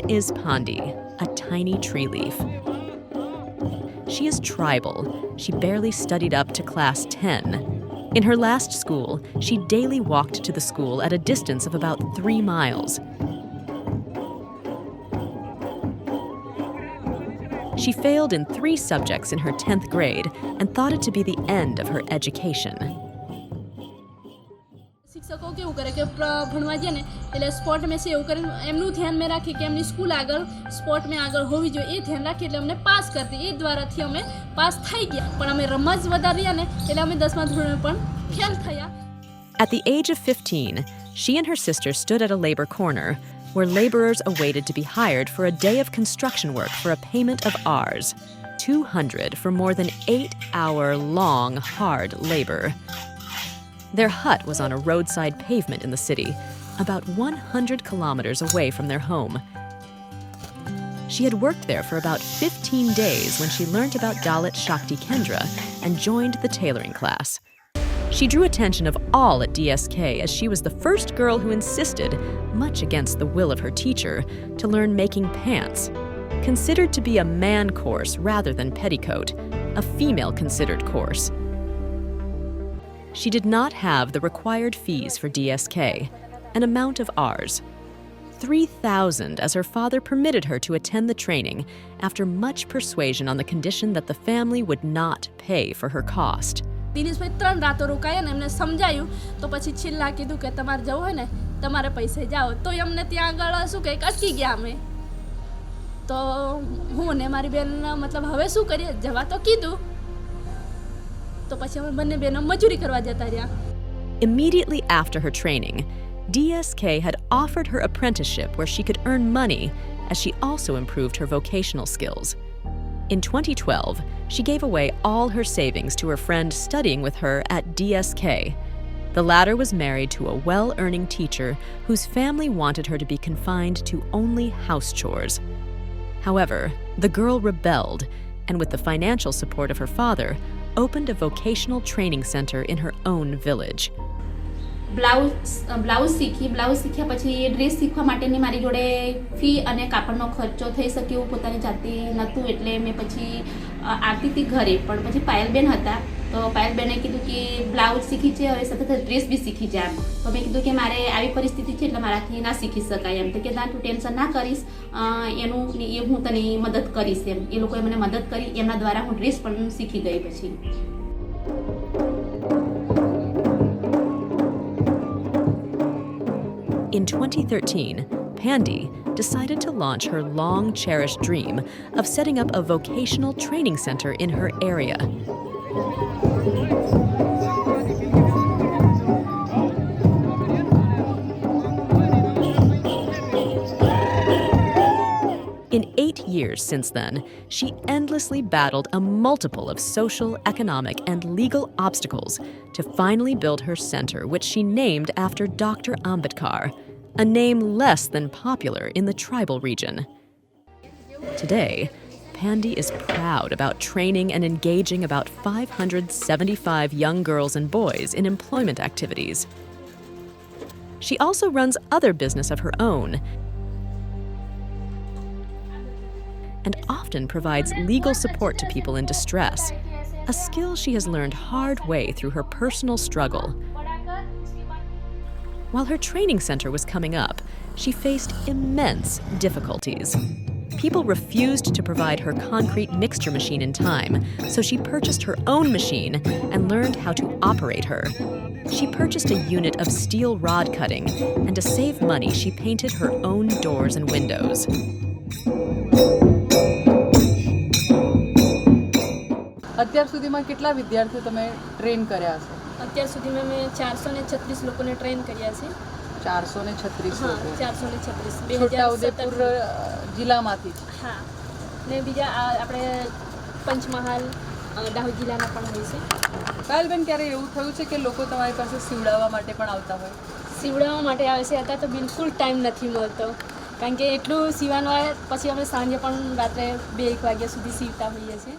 is Pandi, a tiny tree leaf. She is tribal. She barely studied up to class 10. In her last school, she daily walked to the school at a distance of about 3 miles. She failed in 3 subjects in her 10th grade and thought it to be the end of her education. શિક્ષકો કેવું કરે કે ભણવા જાય ને એટલે સ્પોર્ટમાં છે એવું કરીને એમનું ધ્યાન મેં રાખી કે એમની સ્કૂલ આગળ સ્પોર્ટમાં આગળ હોવી જોઈએ એ ધ્યાન રાખી એટલે અમને પાસ કરતી એ દ્વારાથી અમે પાસ થઈ ગયા પણ અમે રમત વધારે રહ્યા ને એટલે અમે 10મા ધોરણે પણ ફેલ થયા. At the age of 15, she and her sister stood at a labor corner where laborers awaited to be hired for a day of construction work for a payment of Rs, 200 for more than 8-hour-long hard labor. Their hut was on a roadside pavement in the city, about 100 kilometers away from their home. She had worked there for about 15 days when she learnt about Dalit Shakti Kendra and joined the tailoring class. She drew attention of all at DSK as she was the first girl who insisted, much against the will of her teacher, to learn making pants. Considered to be a man course rather than petticoat, a female-considered course. She did not have the required fees for DSK, an amount of Rs. 3,000 as her father permitted her to attend the training after much persuasion on the condition that the family wowould not pay for her cost. Dineshbhai 3 રાતો રોકાયા ને એમને સમજાયું તો પછી છેલ્લા કીધું કે તમારે જવું હોય ને તમારે પૈસે જાઓ તો અમને ત્યાં આગળ શું કહે અટકી ગયા અમે તો હું ને મારી બેન मतलब હવે શું કરીએ જવા તો કીધું તો પછી અમે બંને બેનો મજૂરી કરવા જતા રહ્યા. Immediately after her training, DSK had offered her apprenticeship where she could earn money as she also improved her vocational skills. In 2012, she gave away all her savings to her friend studying with her at DSK. The latter was married to a well-earning teacher whose family wanted her to be confined to only house chores. However, the girl rebelled and, with the financial support of her father, opened a vocational training center in her own village. Blouse શીખ્યા પછી dress શીખવા માટેની મારી જોડે fee અને કાપડનો ખર્ચો થઈ શકે એવું પોતાની જાતે નહોતું એટલે મેં પછી આવતી હતી ઘરે પણ પછી પાયલબેન હતા તો પાયલબેને કીધું કે બ્લાઉઝ શીખી છે હવે સાથે ડ્રેસ બી શીખી જા તો મેં કીધું કે મારે આવી પરિસ્થિતિ છે એટલે મારાથી ના શીખી શકાય એમ તો કે ના તું ટેન્શન ના કરીશ એનું હું તને મદદ કરીશ એમ એ લોકોએ મને મદદ કરી એમના દ્વારા હું ડ્રેસ પણ શીખી ગઈ પછી. In 2013, Pandi decided to launch her long-cherished dream of setting up a vocational training center in her area. In 8 years since then, she endlessly battled a multiple of social, economic, and legal obstacles to finally build her center, which she named after Dr. Ambedkar, a name less than popular in the tribal region. Today, Pandi is proud about training and engaging about 575 young girls and boys in employment activities. She also runs other business of her own and often provides legal support to people in distress, a skill she has learned hard way through her personal struggle. While her training center was coming up, she faced immense difficulties. People refused to provide her concrete mixture machine in time, so she purchased her own machine and learned how to operate her. She purchased a unit of steel rod cutting, and to save money, she painted her own doors and windows. અત્યાર સુધીમાં કેટલા વિદ્યાર્થીઓ તમે train કર્યા છો? અત્યાર સુધીમાં મેં 436 લોકોને ટ્રેન કર્યા છે. 436 હા લોકો 436 છોટાઉદેપુર જિલ્લામાંથી? હા ને બીજા આપણે પંચમહાલ દાહોદ જિલ્લાના પણ હોય છે. પાયલબેન ક્યારે એવું થયું છે કે લોકો તમારી પાસે સીવડાવવા માટે પણ આવતા હોય? સીવડાવવા માટે આવે છે અત્યારે તો બિલકુલ ટાઈમ નથી મળતો કારણ કે એટલું સીવાનું આવે પછી અમે સાંજે પણ રાત્રે 2-1 વાગ્યા સુધી સીવતા હોઈએ છીએ.